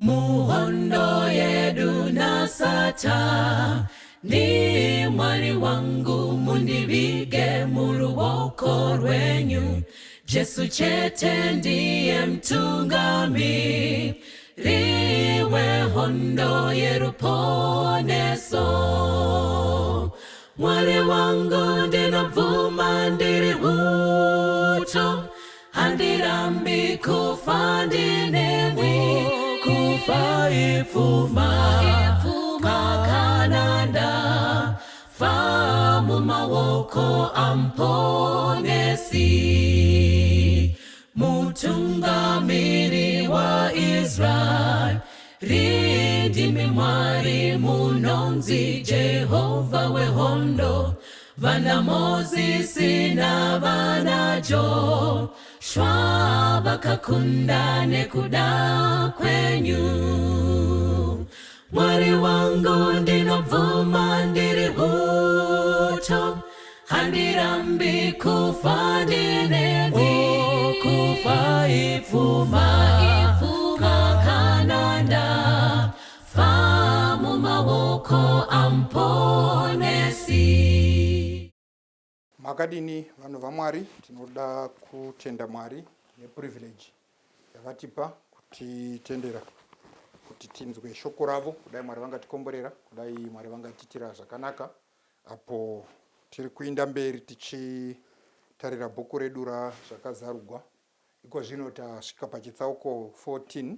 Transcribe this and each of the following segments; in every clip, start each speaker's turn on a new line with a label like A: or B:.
A: Muhondo yedu nasata ni mwari wangu mundivige muruwoko rwenyu. Jesu chete ndiye mtungami riwe hondo yeruponeso. Mwari wangu ndinovuma ndiri uto handirambi kufa ndineni kufa ifuma kakananda famu mawoko amponesi. Mutungamiri wa Israel rindimi mwari munonzi Jehova wehondo. Vana Mozisi na vana Joshua vakakunda nekuda kwenyu. Mwari wangu ndinovuma ndiri uto handirambi kufa ndineni kufa ifuma kakananda famu mawoko amponesi.
B: Makadini vanhu vaMwari, tinoda kutenda Mwari neprivilege yakatipa kuti tendera kuti tinzwe shoko ravo, kudai Mwari vangatikomborera, kudai Mwari vangatitira zvakanaka apo tiri kuinda mberi tichitarira bhuku redu razvakazarugwa. Iko zvino tasvika pachitsauko 14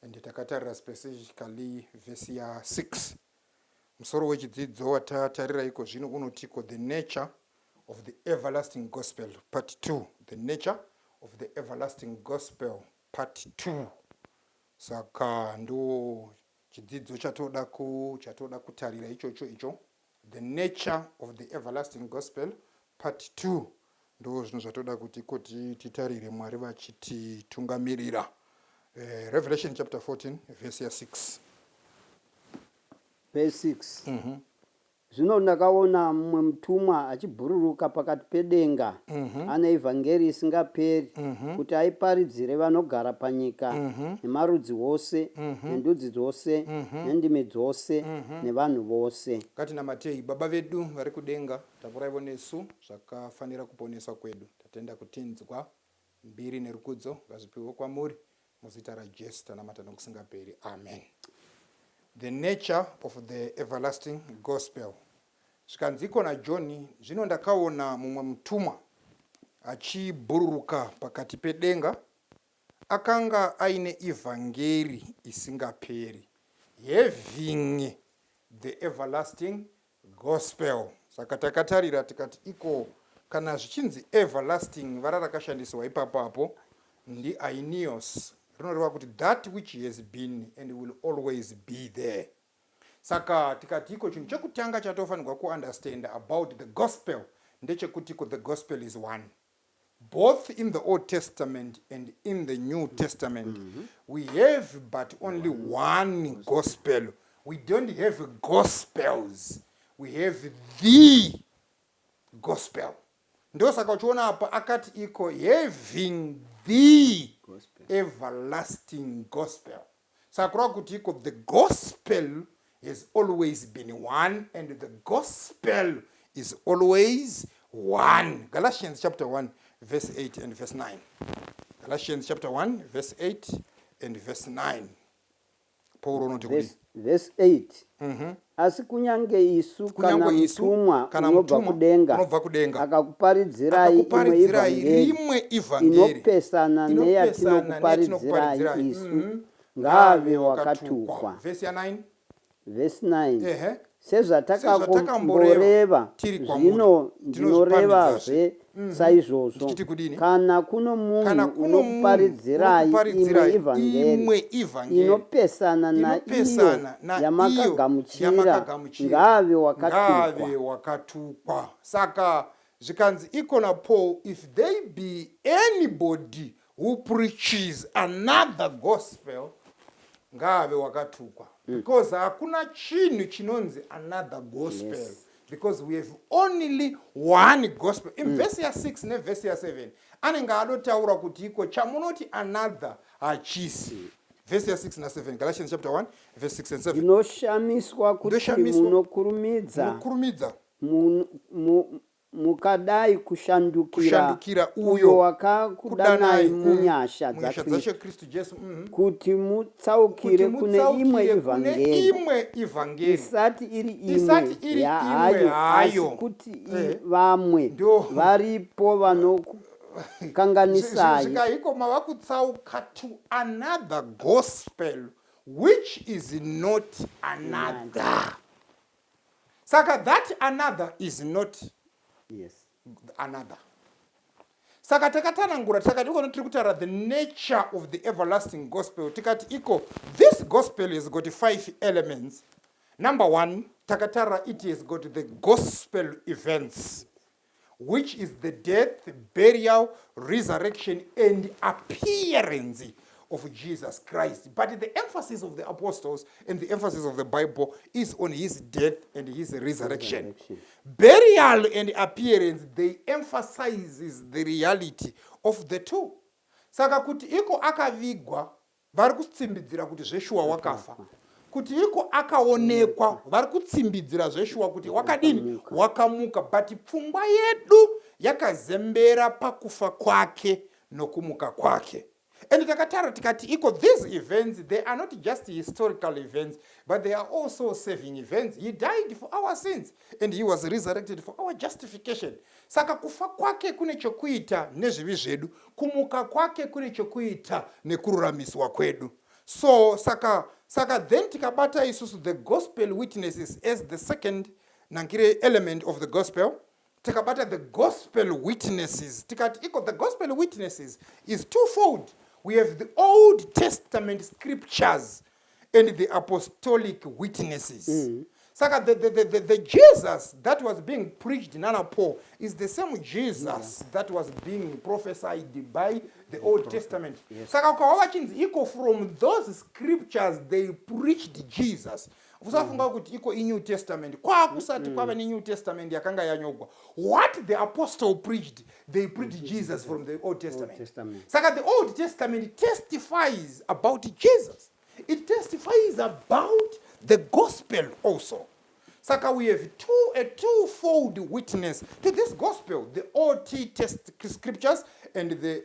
B: and takatarira specifically vhesi ya 6. Musoro wechidzidzo watatarira iko zvino unotiko the nature of the everlasting gospel part 2. The nature of the everlasting gospel part 2. Saka ndo chidzidzo chatoda kutarira icho. The nature of the everlasting gospel part 2. Ndo zvino zvatoda kuti titarire Mwari vachititungamirira. Revelation chapter 14 verse 6.
C: Verse 6. Zvino ndakaona mumwe mutumwa achibhururuka pakati pedenga ane evhangeri isingaperi kuti aiparidzire vanogara panyika nemarudzi wose nendudzi dzose nendimi dzose nevanhu vose.
B: Ngatiinamatei Baba vedu vari kudenga, takuraivo nesu zvakafanira kuponesa kwedu. Tatenda kutinzwa mbiri nerukudzo ngazvipiwe kwamuri muzita raJesu tanamata nokusingaperi. Amen. The nature of the everlasting gospel. Zvikanziko naJohn, zvino ndakaona mumwe mutumwa achibhururuka pakati pedenga, akanga aine evhangeri isingaperi, having the everlasting gospel. Saka takatarira tikati iko kana zvichinzi everlasting vara rakashandiswa ipapo ndi aineos, rinoreva kuti that which has been and will always be there. Saka tikati iko chinhu chekutanga chatofanirwa kuunderstand about the gospel ndechekuti the gospel is one. Both in the Old Testament and in the New Testament, we have but only one gospel. We don't have gospels. We have the gospel. Ndo saka uchiona apa akati iko having the everlasting gospel. Saka kuti iko the gospel has always been one and the gospel is always one. Galatians chapter 1 verse 8 and verse 9. Galatians chapter 1 verse 8 and verse 9. Paul unoti kuti
C: verse 8. Asi kunyange isu kana mutumwa unobva kudenga akakuparidzirai imwe evhangeri inopesana neyatinokuparidzirai isu ngave wakatukwa.
B: Verse 9.
C: Verse 9. Sezvatakakomboreva zvino ndinorevazve saizvozvo, kana kuno munhu unokuparidzirai imwe evhangeri inopesana naiyo yamakagamuchira ngave wakatukwa.
B: Saka zvikanzi ikona Paul, if there be anybody who preaches another gospel ngave wakatukwa. Because hakuna chinhu chinonzi another gospel. Yes. Because we have only one gospel. In verse 6 ne verse 7 anenge adotaura kuti iko chamunoti another hachisi. vhesi ya6 na7, Galatians chapter 1 verse 6 and 7.
C: ndinoshamiswa kuti
B: Ndoshamiswa.
C: munokurumidza
B: Munokurumidza
C: mukadai
B: kushandukira
C: uyo
B: uyo
C: wakakudanai munyasha
B: dzaKristu Kristu Jesu,
C: kuti mutsaukire kune imwe evhangeri isati iri imwe hayo, asi kuti vamwe varipo vanokanganisai.
B: Zvikaiko mava kutsauka to another gospel which is not another. Saka that another is not another. Saka takatanangura takati iko tiri kutaura the nature of the everlasting gospel. Tikati iko this gospel has got 5 elements. Number 1, takatara it has got the gospel events, which is the death, burial, resurrection, and appearance of Jesus Christ. But the emphasis of the apostles and the emphasis of the Bible is on his death and his resurrection. Burial and appearance, they emphasizes the reality of the two. Saka kuti iko akavigwa, vari kutsimbidzira kuti zveshuwa wakafa. Kuti iko akaonekwa, vari kutsimbidzira zveshuwa kuti wakadini, wakamuka. But pfungwa yedu yakazembera pakufa kwake nokumuka kwake. And takatara tikati iko these events, they are not just historical events, but they are also saving events. He died for our sins and he was resurrected for our justification. Saka kufa kwake kune chokuita nezvivi zvedu, kumuka kwake kune chokuita nekururamiswa kwedu. So saka then tikabata isusu the gospel witnesses as the second nankire element of the gospel. Tikabata the gospel witnesses. Tikati iko the gospel witnesses is twofold. We have the Old Testament scriptures and the apostolic witnesses. Saka the Jesus that was being preached in Nana Paul is the same Jesus that was being prophesied by the Old Testament. Saka ukawawachinzi iko from those scriptures they preached Jesus. Usafunga kuti iko New Testament. Kwa kusati kwava ni New Testament yakanga yanyogwa. What the apostle preached, they preached Jesus from the Old Testament. Saka the Old Testament testifies about Jesus. It testifies about the gospel also. Saka we have a twofold witness to this gospel, the Old Testament scriptures and the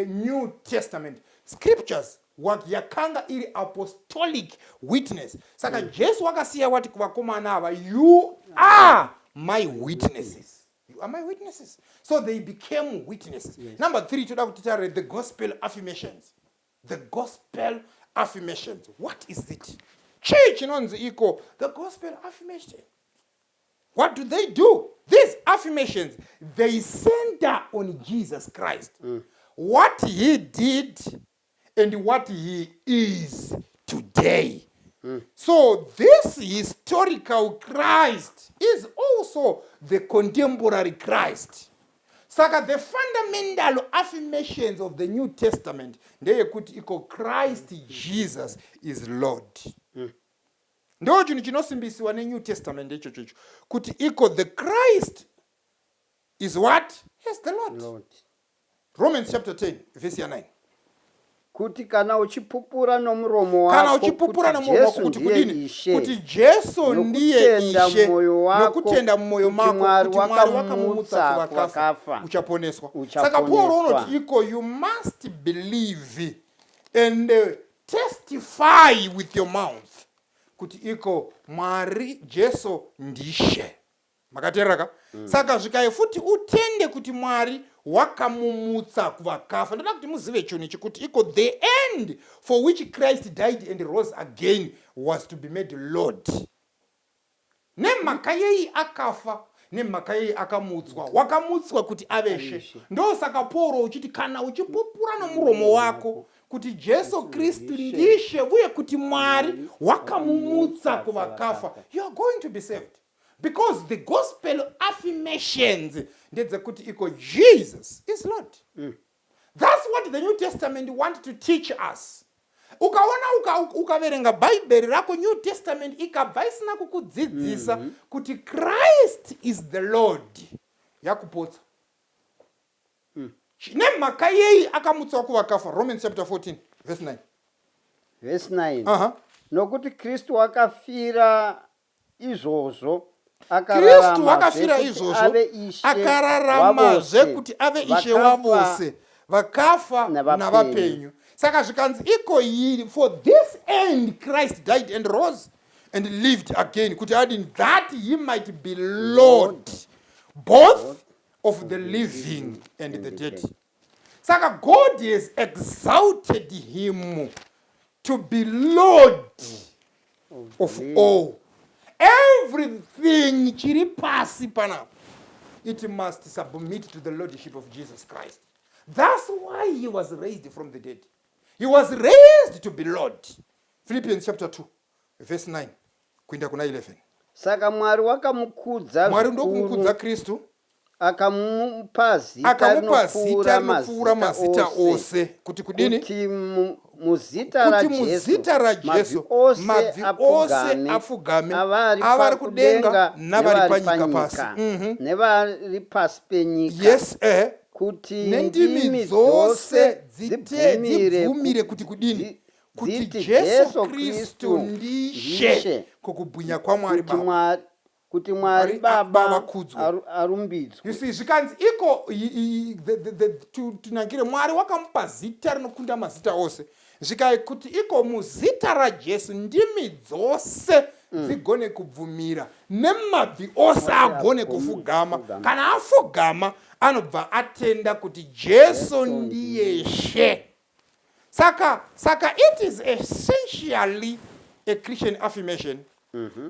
B: New Testament scriptures. What yakanga iri apostolic witness. Saka Jesu wakasiya wati kuvakomana ava, you are my witnesses. You are my witnesses. So they became witnesses. Number 3, toda kutitare the gospel affirmations. The gospel affirmations. What is it? Church inonzi iko the gospel affirmation. What do? These affirmations, they center on Jesus Christ. What he did and what he is today. So this historical Christ is also the contemporary Christ. Saka the fundamental affirmations of the New Testament, ndeye kuti iko Christ Jesus is Lord. Ndo chino chinosimbisiwa ne New Testament icho chocho. Kuti iko the Christ is what? Yes, the Lord. Romans chapter 10, verse 9.
C: Kuti kana uchipupura nomuromo wako kuti kudini,
B: kuti Jesu ndiye Ishe, nokutenda mmoyo mako kuti Mwari wakamumutsa kuvakafa uchaponeswa. Saka Paul unoti iko you must believe and testify with your mouth kuti iko Mwari Jesu ndishe. Makateraka? Saka zvikaye futi utende kuti Mwari wakamumutsa kuvakafa. Ndoda kuti muzive choni chikuti iko the end for which Christ died and rose again was to be made Lord. Nemhaka yei akafa, nemhaka yei akamutswa, wakamutswa kuti aveshe. Ndo saka Paul uchiti kana uchipupura nomuromo wako kuti Jesu Kristu ndishe uye kuti Mwari wakamumutsa kuvakafa, you are going to be saved. Because the gospel affirmations ndedzekuti iko Jesus is Lord. That's what the New Testament wants to teach us. Ukaona ukaverenga Bible rako New Testament ikabva isina kukudzidzisa kuti Christ is the Lord. Yakupotsa. Nemhaka yei akamutswa kuvakafa. Romans chapter 14 verse 9.
C: verse 9 nokuti Kristu akafira izvozvo
B: Kristu wakafira izvozvo akararama zvekuti ave ishe wavose vakafa navapenyu. Saka zvikanzi iko yiri, for this end Christ died and rose and lived again, kuti adini, that he might be Lord both of the living and the dead. Saka God has exalted him to be Lord of all. Everything chiri pasi panapa, it must submit to the lordship of Jesus Christ. That's why he was raised from the dead. He was raised to be Lord. Philippians chapter 2 verse 9 kuinda kuna 11.
C: Saka Mwari wakamukudza,
B: Mwari ndokumukudza Kristu,
C: akamupa zita
B: rinopfuura mazita ose, kuti kudini,
C: kuti muzita ra Jesu mabvi ose apfugame, avari kudenga navari panyika pasi, nevari pasi penyika.
B: Yes, kuti nendimi dzose dzibvumire kuti kudini, kuti Jesu Kristu ndishe, kukubwinya kwaMwari Baba,
C: kuti Mwari Baba arumbidzwe.
B: You see, zvikanzi iko tunangire Mwari wakamupa zita rinokunda mazita ose, zvikai kuti iko muzita raJesu ndimi dzose dzigone kubvumira, nemabvi ose agone kufugama. Kana afugama anobva atenda kuti Jesu ndiye She. Saka it is essentially a Christian affirmation.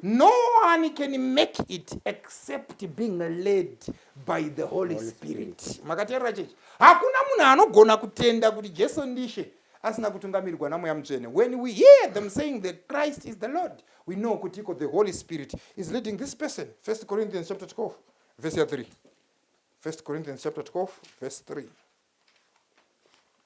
B: No one can make it except being led by the Holy Spirit. Makatera chechi, hakuna munhu anogona kutenda kuti Jesu ndishe asina kutungamirwa naMweya Mutsvene. When we hear them saying that Christ is the Lord, we know kuti the Holy Spirit is leading this person. 1 Corinthians chapter 12 verse 3. 1 Corinthians chapter 12 verse 3.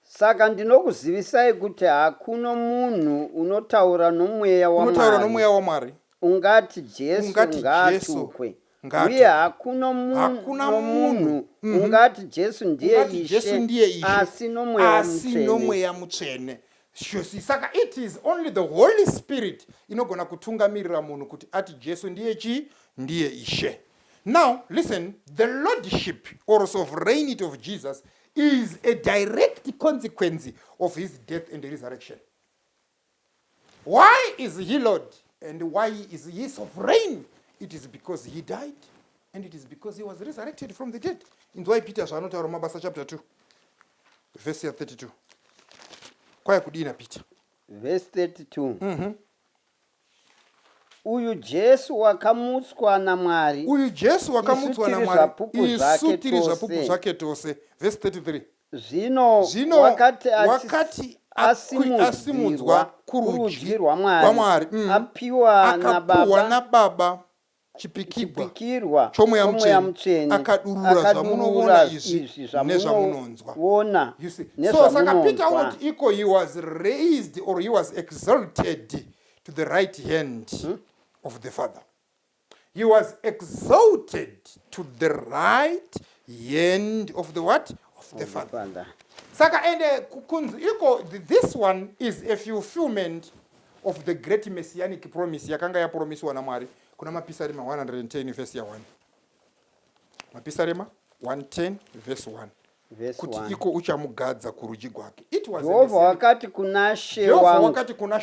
C: Saka ndinokuzivisai kuti hakuna munhu unotaura nomweya
B: waMwari
C: ungati Jesu ngatukwe, uye hakuna munhu ungati Jesu ndiye Ishe asi nomweya Mutsvene.
B: Saka it is only the Holy Spirit inogona kutungamirira munhu kuti ati Jesu ndiye Ishe. Now listen, the lordship or sovereignty of Jesus is a direct consequence of his death and resurrection. Why is he Lord and why is he sovereign? It is because he died and it is because he was resurrected from the dead. In why Peter zvanotaura Mabasa chapter 2 verse 32. Kwaya kudina Peter.
C: Verse 32. Uyu Jesu wakamutswa naMwari,
B: isu tiri zvapupu zvake tose. Verse 33.
C: Zvino wakati asimudzwa kurudyi rwaMwari, apiwa naBaba chipikirwa chomweya Mutsvene, akadurura zvamunoona izvi nezvamunonzwa.
B: So saka Peter unoti iko he was raised or he was exalted to the right hand of the Father. He was exalted to the right hand of the what? Of the Father. Saka this one is a fulfillment of the great messianic promise yakanga yapromiswa naMwari kuna Mapisarema 110 verse 1. Mapisarema 110 verse 1. Kuti iko uchamugadza kurudyi gwake.
C: Jehovha wakati kuna She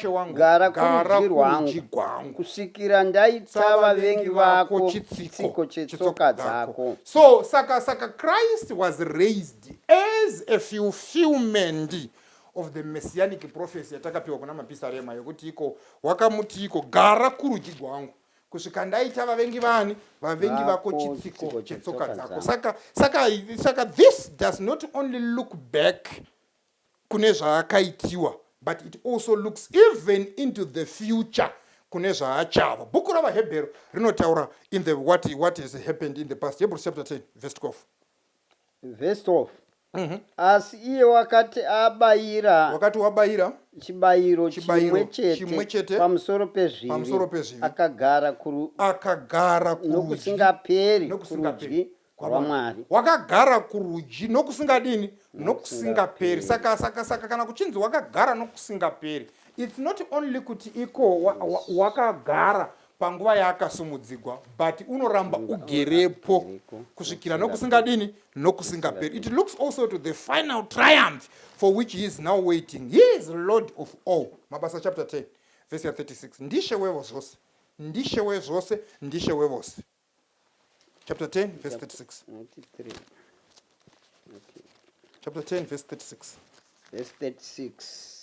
C: wangu, gara kurudyi rwangu, kusvikira ndaita vavengi vako chitsiko chetsoka dzako.
B: So saka Christ was raised as a fulfillment of the messianic prophecy yatakapiwa kuna Mapisarema yokuti iko wakamuti iko gara kurudyi rwangu, kusvika ndaita vavengi vako chitsiko chetsoka dzako. Saka this does not only look back kune zvaakaitiwa, but it also looks even into the future kune zvaachava. Bhuku ravaHebheru rinotaura in the what has happened in the past. Hebrews chapter 10 verse 12.
C: Verse 12. Asi iye wakati wabayira chibayiro chimwe chete pamusoro pezviri, akagara nokusingaperi kurudyi rwaMwari.
B: Wakagara kurudyi nokusingadini, nokusingaperi. Saka kana kuchinzi wakagara nokusingaperi, it's not only kuti iko wakagara panguva yaakasumudzigwa, but unoramba ugerepo kusvikira nokusingadini nokusingaperi. It looks also to the final triumph for which he is now waiting. He is Lord of all. Mabasa chapter 10 verse 36. Ndishe wevo zvose, ndishe wezvose, ndishe wevose. Chapter 10 verse 36.
C: 93. Okay.
B: Chapter 10 verse 36.
C: Verse 36.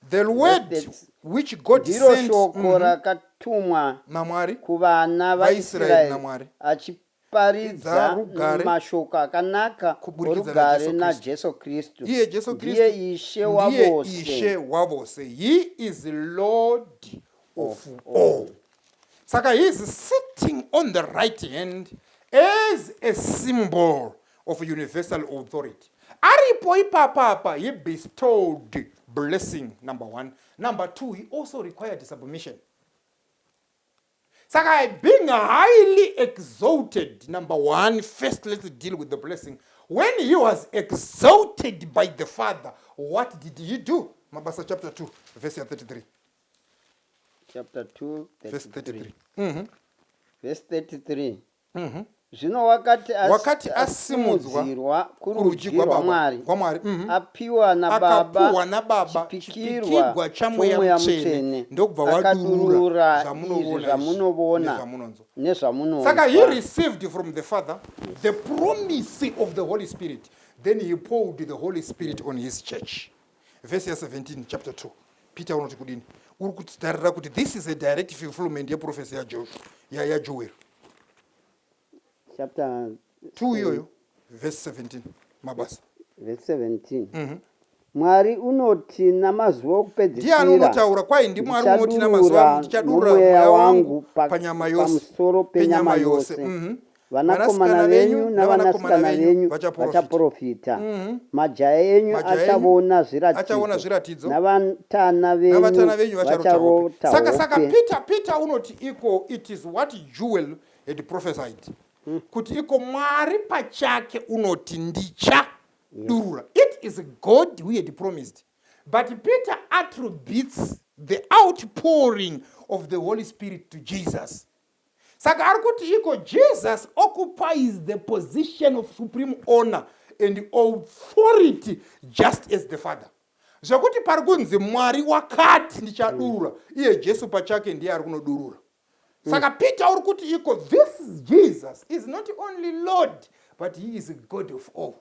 B: The word which God sent
C: shoko rakatumwa
B: namwari
C: kuvana
B: vaIsraeri
C: vaIsraeri achiparidza mashoko akanaka orugare naJesu Kristu.
B: Iye Jesu Kristu
C: ndiye ishe
B: wavose. He is Lord of all. Saka he is sitting on the right hand as a symbol of universal authority. Aripo ipapa, he bestowed blessing, number one. Number two, he also required submission. Saka being highly exalted, number one, first let's deal with the blessing. When he was exalted by the Father, what did he do? Mabasa chapter 2, verse 33.
C: Chapter 2,
B: verse 33.
C: Verse 33. Zvino wakati asimudzirwa kurudyi rwaMwari, apiwa nababa chipikirwa chomweya mutsvene, akadurura izvi zvamunoona nezvamunonzwa.
B: Saka he received from the Father the promise of the Holy Spirit. Then he poured the Holy Spirit on his church. Verse 17, chapter 2. Peter unoti kudini? Uri kutitarira kuti this is a direct fulfillment yeprofesi yaJoel.
C: Chapter
B: 2 iyoyo verse 17 mabasa.
C: Verse 17. Mwari unoti namazuva okupedzisira.
B: Ndiani unotaura kwai ndiMwari unoti namazuva ndichadurura mweya wangu panyama yose, pamusoro penyama yose.
C: Vanakomana venyu navanasikana venyu vachaprofita. Majaya enyu achaona zviratidzo, navatana venyu vacharota hope.
B: Saka Peter unoti iko, it is what Joel had prophesied. Kuti iko Mwari pachake unoti ndichadurura. It is God who had promised. But Peter attributes the outpouring of the Holy Spirit to Jesus. Saka arikuti iko Jesus occupies the position of supreme honor and authority just as the Father. Zvakuti parikunzi Mwari wakati ndichadurura, iye Jesu pachake ndiye ari kunodurura. Saka Peter urikuti iko, this is Jesus is not only Lord, but he is God of all.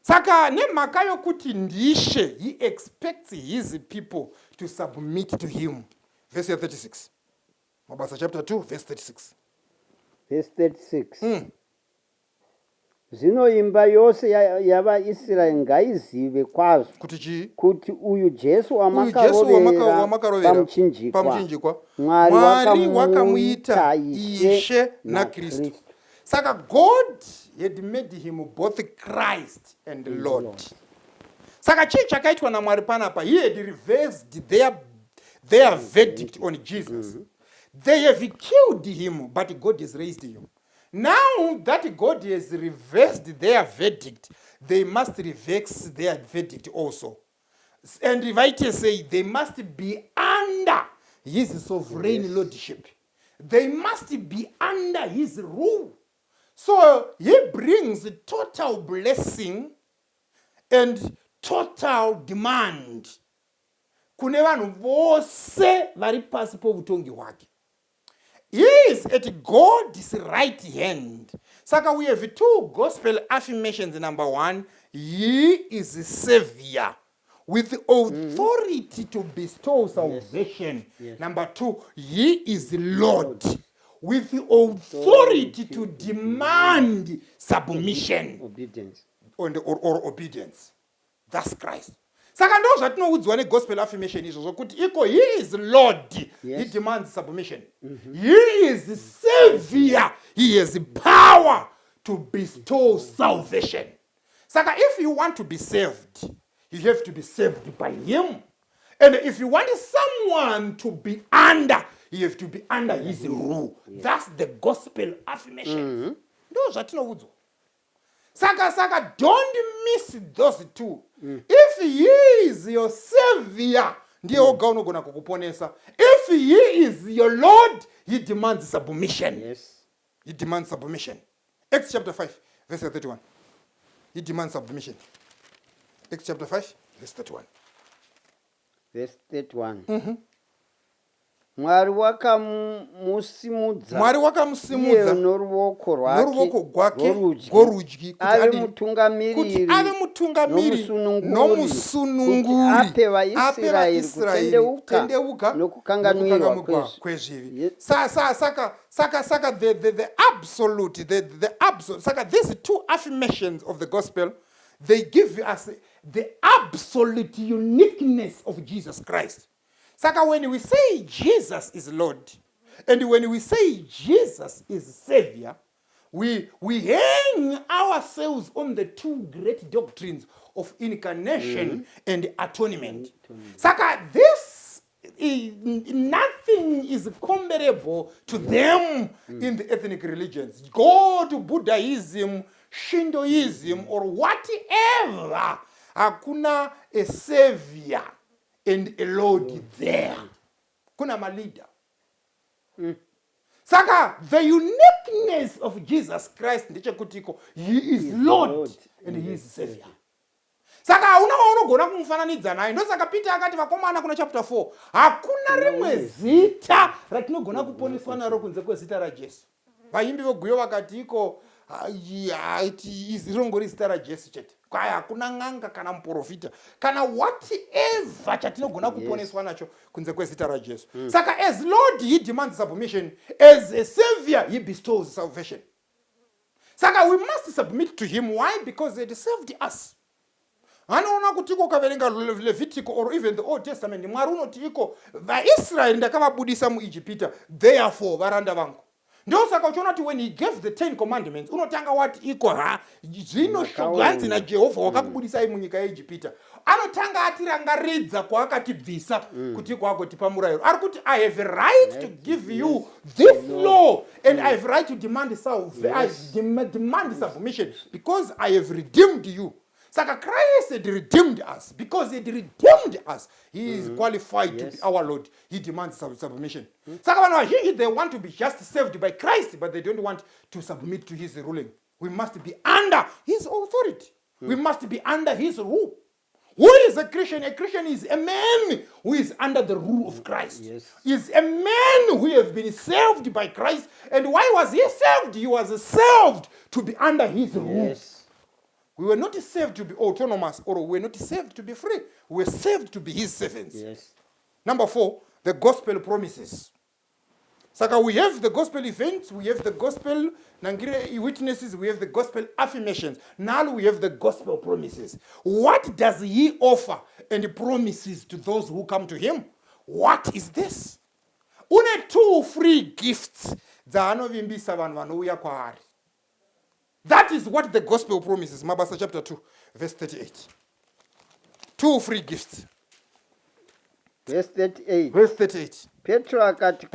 B: Saka nemhaka yokuti ndishe, he expects his people to submit to him. Verse 36. Mabasa chapter 2, verse 36.
C: Verse 36. Zvino imba yose yavaIsraeri ngaizive kwazvo kuti uyu Jesu wamakarovera pamuchinjikwa, Mwari wakamuita Ishe naKristu.
B: Saka God had made him both Christ and Lord. Saka chii chakaitwa naMwari panapa, he had reversed their verdict on Jesus. They have killed him, but God has raised him. Now that God has reversed their verdict, they must reverse their verdict also. And the writers say they must be under his sovereign lordship. They must be under his rule. So he brings total blessing and total demand. Kune vanhu vose vari pasi povutongi hwake. He is at God's right hand. Saka we have two gospel affirmations. Number one, he is a savior with authority to bestow salvation. Yes. Number two, he is Lord with authority to demand submission.
C: Obedience.
B: Or obedience. That's Christ. Saka ndo zvatinoudzwa negospel affirmation izvo zvokuti iko he is Lord, he demands submission. He is savior, he has power to bestow salvation. Saka if you want to be saved, you have to be saved by him. And if you want someone to be under, you have to be under his rule. That's the gospel affirmation. Ndo zvatinoudzwa. Saka don't miss those two. If he is your savior, ndiye oga unogona kukuponesa. If he is your Lord, he demands submission.
C: Yes.
B: He demands submission. Acts chapter 5, verse 31. He demands submission. Acts chapter 5, verse 31.
C: Verse 31. Mwari wakamusimudza iye noruoko rwake rworudyi ave mutungamiri nomusununguri ape vaIsraeri kutendeuka nokukanganwirwa kwezvivi.
B: Saka the absolute, the absolute. Saka these two affirmations of the gospel, they give us the absolute uniqueness of Jesus Christ. Saka when we say Jesus is Lord, and when we say Jesus is Savior, we hang ourselves on the two great doctrines of incarnation and atonement. Saka this, nothing is comparable to them in the ethnic religions. Go to Buddhism, Shintoism, or whatever. Hakuna a Savior and a Lord there. Kuna ma leader. Saka, the uniqueness of Jesus Christ, he is Lord and he is Savior. Saka unogona kumufananidza naye. Ndosaka Peter akati vakomana kuna chapter 4. Hakuna rimwe zita ratinogona kuponeswa naro kunze kwezita raJesu. Vaimbi veguyo vakati iko izirongori zita raJesu chete. Kwaya hakuna ng'anga kana muprofita kana whatever chatinogona kuponeswa nacho kunze kwezita raJesu. Saka as Lord he demands submission, as a Savior he bestows salvation. Saka we must submit to him. Why? Because he saved us. Anoona kuti iko kaverenga Levitical or even the Old Testament, Mwari unoti iko vaIsraeri ndakavabudisa muIjipita, therefore varanda vangu. Ndio saka uchiona kuti when he gave the 10 commandments unotanga wati iko zvino shogwanzi naJehovha wakakubudisai munyika yeIjipita. Anotanga atirangaridza kwaakatibvisa kuti kwagotipa murayiro. Ari kuti I have a right to give you this law and I have a right to demand submission because I have redeemed you. Saka Christ had redeemed us. Because he had redeemed us, he is qualified to be our Lord. He demands submission. Saka they want to be just saved by Christ, but they don't want to submit to his ruling. We must be under his authority. We must be under his rule. Who is a Christian? A Christian is a man who is under the rule of Christ. Is a man who has been saved by Christ. And why was he saved? He was saved to be under his rule. We were not saved to be autonomous, or we were not saved to be free. We were saved to be his servants. Number 4, the gospel promises. Saka we have the gospel events, we have the gospel witnesses, we have the gospel affirmations. Now we have the gospel promises. What does he offer and promises to those who come to him? What is this? Une 2 free gifts. That is what the gospel promises. Mabasa chapter 2, verse 38. 2 free gifts.
C: Verse 38.
B: Verse 38.
C: Petro akati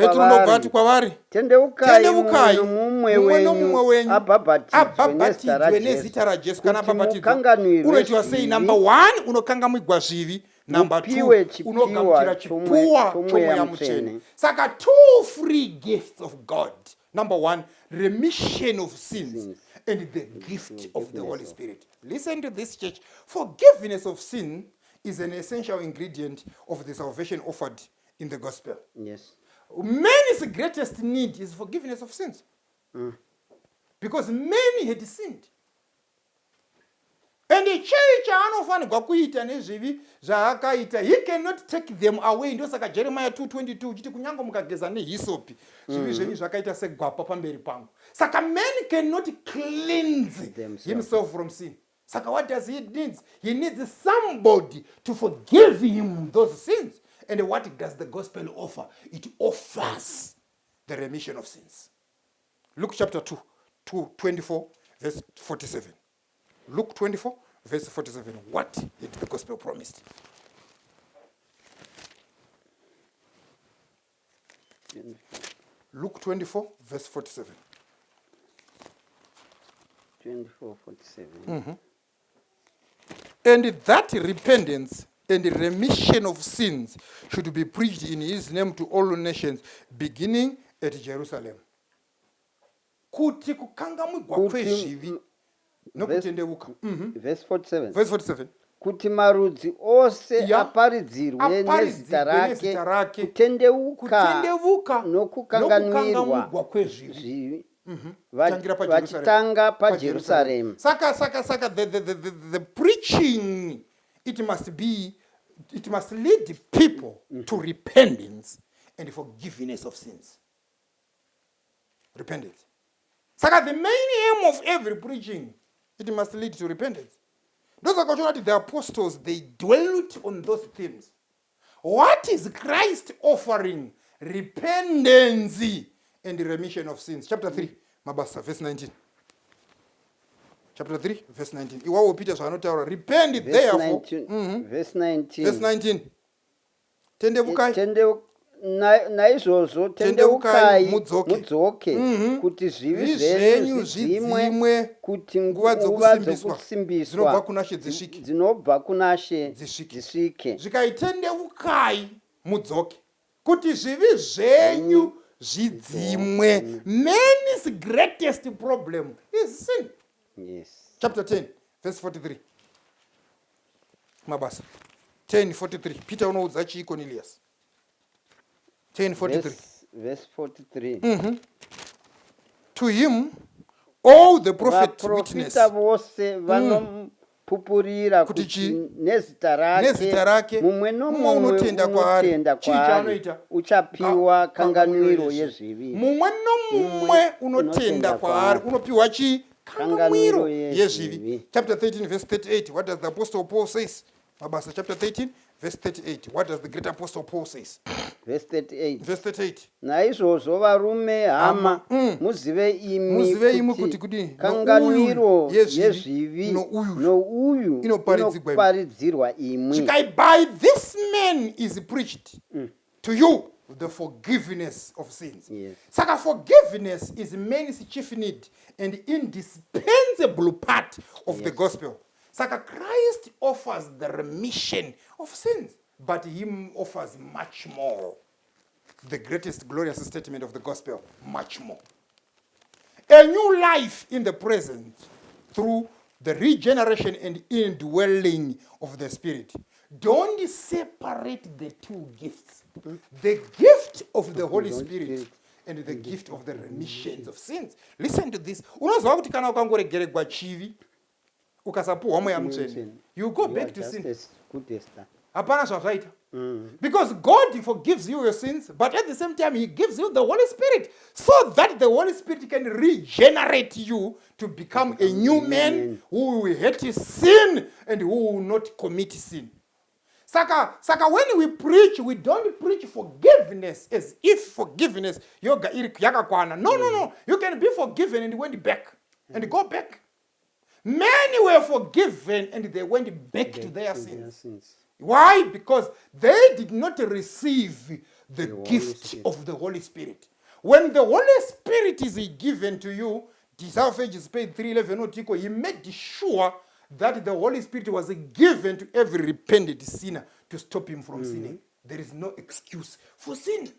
B: kwavari,
C: tendeukai mumwe wenyu abhabhatidzwe nezita raJesu
B: kana babhatidzwa. Unoitwa sei? Number 1, unokangamwigwa zvivi. Number 2, unogamuchira chipuwa chomweya mutsvene. Saka 2 free gifts of God. Number 1, remission of sins. And the gift of the Holy Spirit. Listen to this, church. Forgiveness of sin is an essential ingredient of the salvation offered in the gospel. Man's greatest need is forgiveness of sins. Because many had sinned. And the church anofanirwa kuita nezvivi zvaakaita, he cannot take them away. Ndosaka Jeremiah 2:22 uchiti kunyange mukageza nehisopi zvivi zvenyu zvakaita segwapa pamberi pangu. Saka man cannot cleanse himself from sin. Saka what does he need? He needs somebody to forgive him those sins. And what does the gospel offer? It offers the remission of sins. Luke chapter 24, verse 47. Luke 24, verse 47. What did the gospel promise? Luke 24, verse 47.
C: 24:47.
B: And that repentance and remission of sins should be preached in his name to all nations, beginning at Jerusalem. Kuti kukangamugwa kwezvivi nokutendeuka.
C: Verse 47.
B: Verse 47.
C: Kuti marudzi ose aparidzirwe nezita rake kutendeuka nokukanganwirwa kwezvivi vachitanga paJerusarema.
B: Saka the preaching it must lead people to repentance and forgiveness of sins. Repentance. Saka the main aim of every preaching, it must lead to repentance. Those are actually the apostles, they dwelt on those themes. What is Christ offering? Repentance and remission of sins. Chapter 3, Mabasa, verse 19. Chapter 3, verse 19. Iwawo Peter zvaanotaura, repent therefore.
C: Verse 19.
B: Verse 19. Tendeukai.
C: Naizvozvo tendeukai mudzoke kuti zvivi zvenyu zvidzimwe kuti nguva dzokusimbiswa dzinobva kuna She dzisvike.
B: Zvikaitendeukai mudzoke kuti zvivi zvenyu zvidzimwe. Man's greatest problem is sin.
C: Yes.
B: Chapter 10, verse 43. Mabasa. 10:43. Peter unoudza chii Cornelius? 10:43.
C: Verse 43.
B: To him all the prophets witness.
C: Vose vanomupupurira kuti nezita rake mumwe nomumwe unotenda kwaari uchapiwa kanganwiro yezvivi.
B: Mumwe nomumwe unotenda kwaari unopiwa chi? Kanganwiro yezvivi. Chapter 13 verse 38. What does the apostle Paul says? Mabasa chapter 13 verse 38. What does the great apostle Paul says?
C: Verse 38.
B: Verse 38.
C: Naizvozvo varume hama muzive imi kuti kanganwiro yezvivi nouyu inoparidzirwa imwe.
B: By this man is preached to you the forgiveness of sins.
C: Yes.
B: Saka forgiveness is man's chief need and indispensable part of the gospel. Saka Christ offers the remission of sins, but he offers much more. The greatest glorious statement of the gospel, much more. A new life in the present through the regeneration and indwelling of the Spirit. Don't separate the two gifts. The gift of the Holy Spirit and the gift of the remissions of sins. Listen to this. Unozwa kuti kana ukangoregererwa chivi ukasapuwa mweya mutsvene, you go back to sin. Hapana zvazvaita. Because God forgives you your sins, but at the same time he gives you the Holy Spirit so that the Holy Spirit can regenerate you to become a new man who will hate sin and who will not commit sin. Saka when we preach, we don't preach forgiveness as if forgiveness yoga yakakwana. No. You can be forgiven and went back and go back. Many were forgiven and they went back to their sins. Why? Because they did not receive the gift of the Holy Spirit. When the Holy Spirit is given to you, Ephesians 3:11, he made sure that the Holy Spirit was given to every repentant sinner to stop him from sinning. There is no excuse for sin.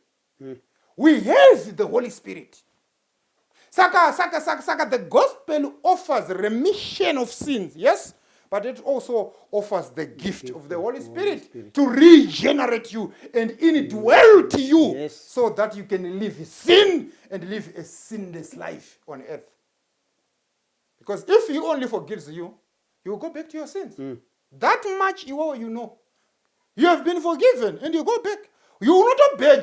B: We have the Holy Spirit. Saka, the gospel offers remission of sins, yes? But it also offers the gift of the Holy Spirit to regenerate you and indwell to you so that you can live sin and live a sinless life on earth. Because if he only forgives you, you will go back to your sins. That much you know. You have been forgiven and you go back. You will not obey,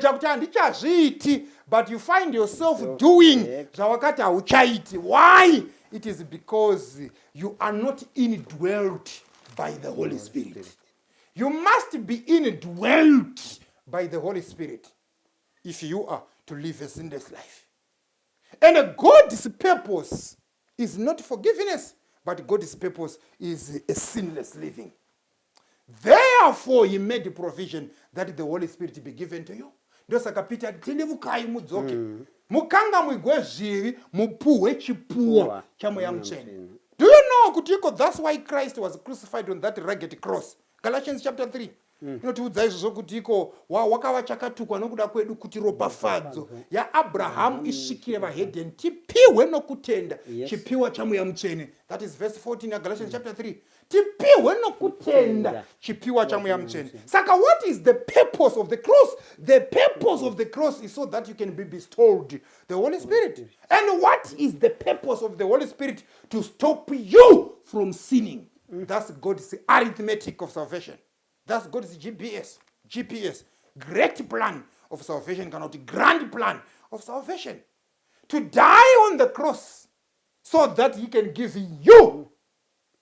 B: but you find yourself doing. Why? It is because you are not indwelt by the Holy Spirit. You must be indwelt by the Holy Spirit if you are to live a sinless life. And God's purpose is not forgiveness, but God's purpose is a sinless living. Therefore, he made the provision that the Holy Spirit be given to you. Ndosaka Peter tendevukai mudzoke. Mukanga mwigwe zvivi mupuwe chipuwa chamweya mutsvene. Do you inokutiko, that's why Christ was crucified on that rugged cross. Galatians chapter 3. Inotiudza izvozvo kuti iko wakava chakatukwa nokuda kwedu kuti ropafadzo yaAbhrahamu isvikire vahedheni tipiwe nokutenda chipiwa chamweya mutsvene. That is verse 14 yaGalatians chapter 3. Tipiwe nokutenda chipiwa chamweya mutsvene. Saka what is the purpose of the cross? The purpose of the cross is so that you can be bestowed the Holy Spirit. And what is the purpose of the Holy Spirit? To stop you from sinning. That's God's arithmetic of salvation. That's God's GPS. Great plan of salvation, cannot grand plan of salvation. To die on the cross so that he can give you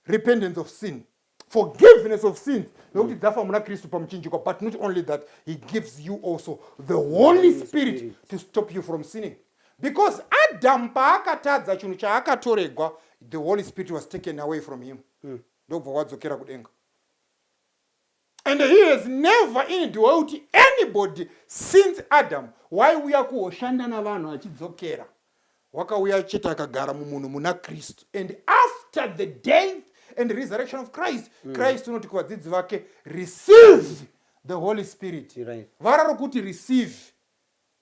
B: repentance of sin, forgiveness of sins. But not only that, he gives you also the Holy Spirit to stop you from sinning. Because Adam paakatadza chinhu chaakatoregwa, the Holy Spirit was taken away from him. And he has never indwelt anybody since Adam. Why we are kuoshanda na vanhu achidzokera. Wakauya chete akagara mumunhu muna Kristu. And after the death and resurrection of Christ, Christ unoti kuvadzidzi vake, receive the Holy Spirit. Vara rokuti receive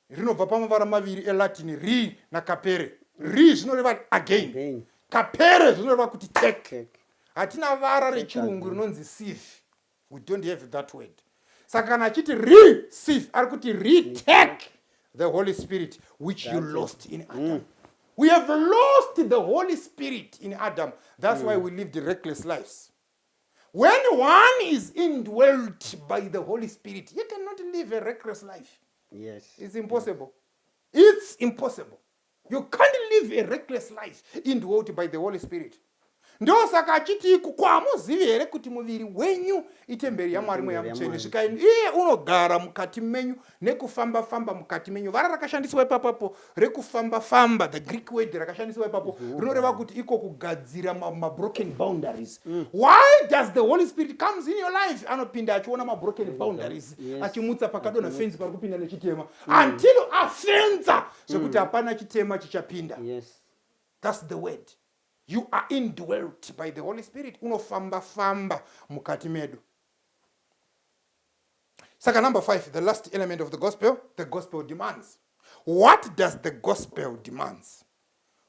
B: rinobva pamavara maviri eLatin, re na capere. Re zvinoreva again. Capere zvinoreva kuti take. Hatina vara rechirungu rinonzi sieve. We don't have that word. Saka kana achiti receive, ari kuti retake the Holy Spirit which you lost in Adam. We have lost the Holy Spirit in Adam. That's why we lived reckless lives. When one is indwelt by the Holy Spirit, you cannot live a reckless life.
C: Yes.
B: It's impossible. It's impossible. You can't live a reckless life indwelt by the Holy Spirit. Ndo saka achiti kwamuzivi here kuti muviri wenyu itemberi yaMwari mweya mutsvene. Zvikaini iye unogara mukati menyu nekufamba famba mukati menyu. Vara rakashandiswa ipapo rekufamba famba, the Greek word rakashandiswa ipapo rinoreva kuti iko kugadzira ma broken boundaries. Why does the Holy Spirit comes in your life? Anopinda achiona ma broken boundaries. Achimutsa pakadona fence pari kupinda nechitema until afenza zvekuti hapana chitema chichapinda.
C: Yes.
B: That's the word. You are indwelt by the Holy Spirit. Unofamba famba mukati medu. Saka number 5, the last element of the gospel demands. What does the gospel demands?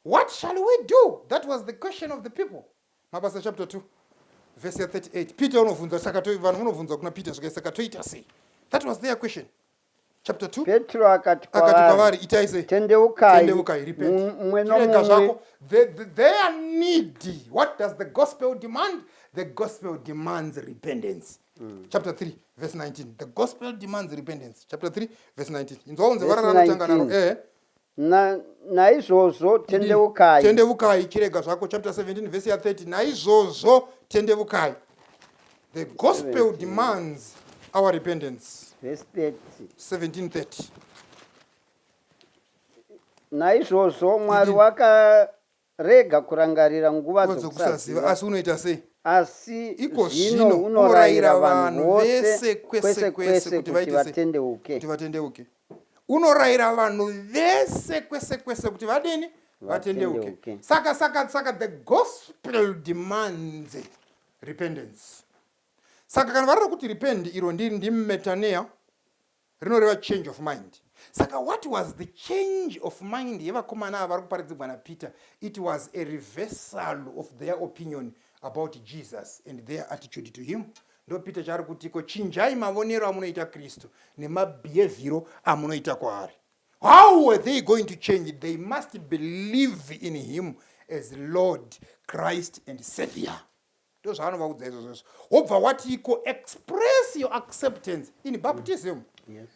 B: What shall we do? That was the question of the people. Mabasa chapter 2, verse 38. Peter unovunza saka vanhu unovunza kuna Peter saka toita sei. That was their question. Chapter 2.
C: Petro akati
B: kwavari itaise
C: tendeukai
B: repent.
C: Chirega zvako.
B: They are needy. What does the gospel demand? The gospel demands repentance. Chapter 3 verse 19. The gospel demands repentance. Chapter 3 verse 19. Inzwaunze vara ranotanga naro
C: naizvozvo tendeukai
B: chirega zvako. Chapter 17 verse 30. Naizvozvo tendeukai. The gospel demands our repentance.
C: Verse 30.
B: 17:30.
C: Naizvozvo Mwari wakarega kurangarira nguva dzokusaziva,
B: asi unoita sei?
C: Asi
B: iko
C: zvino unorayira vanhu vose kwese kuti
B: vatendeuke. Unorayira vanhu vese kwese kuti vadini? Vatendeuke. Saka the gospel demands repentance. Saka kana varira kuti repent iro ndi metanoia rinoreva change of mind. Saka what was the change of mind yevakomana ava vari kuparidzirwa naPeter? It was a reversal of their opinion about Jesus and their attitude to him. Ndo Peter chaari kutiko chinjai mavonero amunoita Kristu nemabehaviro amunoita kwaari. How were they going to change it? They must believe in him as Lord, Christ and Savior. Those are over what he could express your acceptance in baptism.
C: Yes.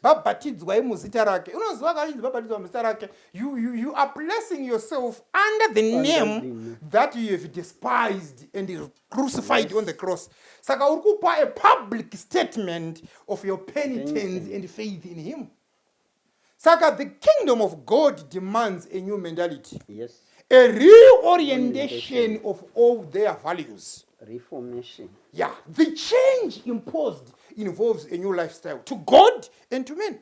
B: You are placing yourself under the name that you have despised and crucified on the cross. Saka urikupa a public statement of your penitence and faith in him. Saka the kingdom of God demands a new mentality.
C: Yes.
B: A reorientation of all their values.
C: Reformation.
B: Yeah, the change imposed involves a new lifestyle to God and to men.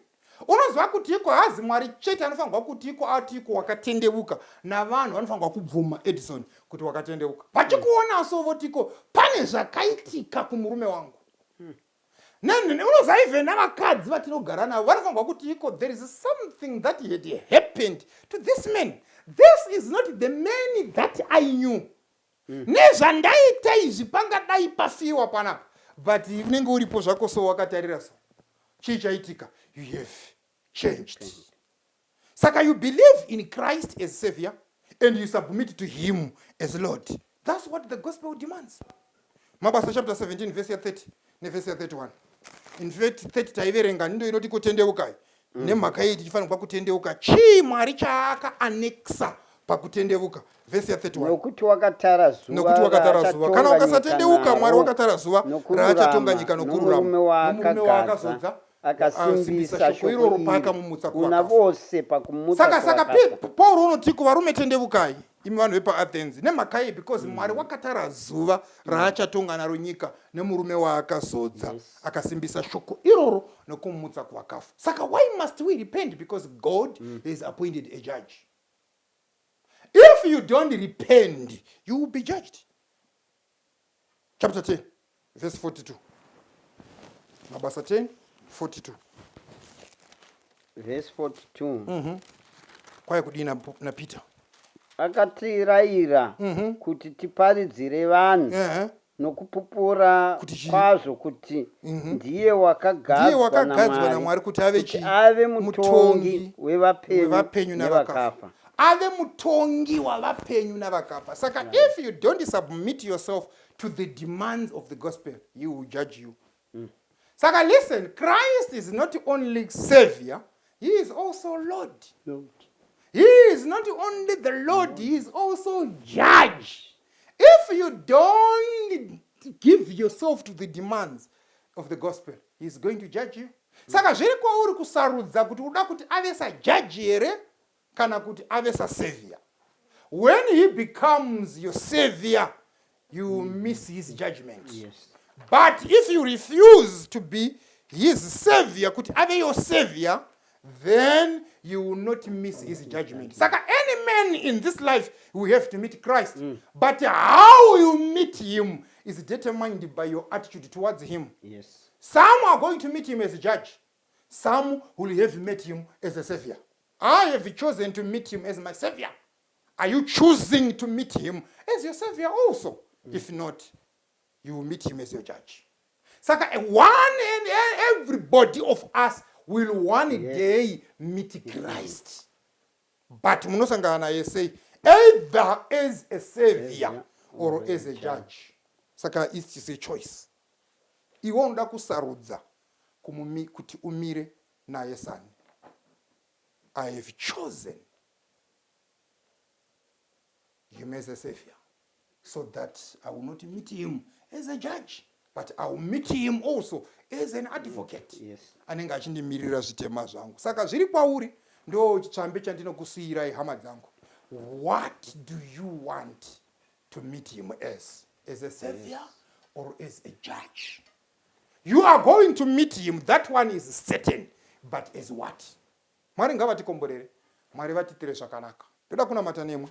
B: Unozwa kuti iko hazi Mwari chete anofanirwa kuti iko ati wakatendeuka, navanhu vanofanirwa kubvuma Edison kuti wakatendeuka. Vachikuona so votiko pane zvakaitika kumurume wangu. Unozwa even navakadzi vatinogara navo vanofanirwa kuti iko there is something that had happened to this man. This is not the man that I knew. Nezvandaita izvi pangadai pafiwa panapa. But unenge uripo zvako so wakatarira so. Chii chaitika? You have changed. Saka you believe in Christ as Savior and you submit to Him as Lord. That's what the gospel demands. Mabasa chapter 17 verse 30 ne verse 31. In fact 30 taiverenga ndo inoti kutendeuka. Nemhaka iyi tichifanirwa kutendeuka. Chii Mwari chaaka anexa pakutendeuka? Verse 31.
C: Nokuti wakatara zuva.
B: Kana ukasatendeuka Mwari wakatara zuva raachatonga nyika nokururama. Nomurume waakazodza akasimbisa shoko iroro paakamumutsa
C: kuna vose pakumutsa.
B: Saka Paul unoti kuvarume tendeukai imi vanhu vepaAthens nemhaka iyi because Mwari wakatara zuva raachatonga naro nyika nemurume waakazodza akasimbisa shoko iroro nokumutsa kuvakafa. Saka why must we repent? Because God has appointed a judge. If you don't repent, you will be judged. Chapter 10, verse 42. Mabasa 10, 42.
C: Verse 42.
B: Kwaya kudina na Peter.
C: Akatirayira kuti tiparidzire vanhu nokupupura kwazvo kuti ndiye wakagadzwa naMwari kuti ave mutongi wevapenyu nevakafa.
B: Ave mutongi wavapenyu navakafa. Saka if you don't submit yourself to the demands of the gospel, He will judge you. Saka listen, Christ is not only Savior, He is also Lord. He is not only the Lord, He is also Judge. If you don't give yourself to the demands of the gospel, He is going to judge you. Saka zviri kwauri kusarudza kuti uda kuti ave sajudge here kana kuti ave savior. When He becomes your Savior, you miss His judgment.
C: Yes.
B: But if you refuse to be His Savior, kuti ave your Savior, then you will not miss His judgment. Saka any man in this life will have to meet Christ. But how you meet Him is determined by your attitude towards Him.
C: Yes.
B: Some are going to meet Him as a judge. Some will have met Him as a Savior. I have chosen to meet Him as my Savior. Are you choosing to meet Him as your Savior also? If not, you will meet Him as your judge. Saka one and everybody of us will one day meet Christ. But munosangana naye say either as a Savior or as a judge. Saka it is a choice. Iwe unoda kusarudza kuti umire naye sani. I have chosen Him as a Savior so that I will not meet Him as a judge, but I will meet Him also as an advocate.
C: Yes.
B: Anenge achindimirira zvitema zvangu. Saka zviri kwauri ndo chitsvambe chandinokusiyirai hama dzangu. What do you want to meet Him as? As a Savior or as a judge? You are going to meet Him, that one is certain, but as what? Mwari ngavatikomborere, Mwari vatitire zvakanaka. Ndoda kunamata nemwe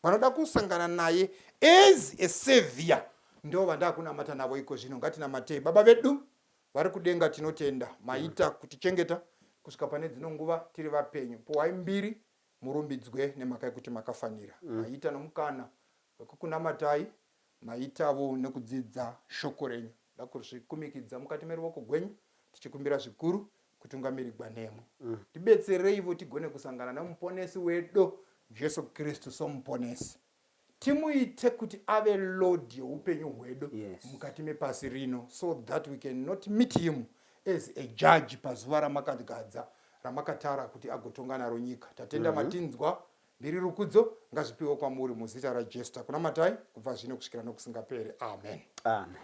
B: vanoda kusangana naye as a Savior. Ndo vanda kunamata navo iko zvino ngatinamatei. Baba vedu vari kudenga tinotenda maita kutichengeta kusvika pane dzino nguva tiri vapenyu. Powai mbiri murumbidzwe nemhaka yekuti makafanira. Maita nomukana wekukunamatai, maitavo nekudzidza shoko renyu. Ndakuzvikumikidza mukati meruoko gwenyu tichikumbira zvikuru kutungamirigwa nemwe. Tibetserei ivo tigone kusangana nemuponesi wedu Jesu Kristu somuponesi. Timuite kuti ave Lord youpenyu hwedu mukati mepasi rino, so that we can not meet Him as a judge pazuva ramakadgadza ramakatara kuti agotonga naro nyika. Tatenda matinzwa mbiri rukudzo ngazvipiwe kwamuri muzita raJesu. Kunamatai kubva zvino kusvikira nokusingaperi. Amen.
C: Amen.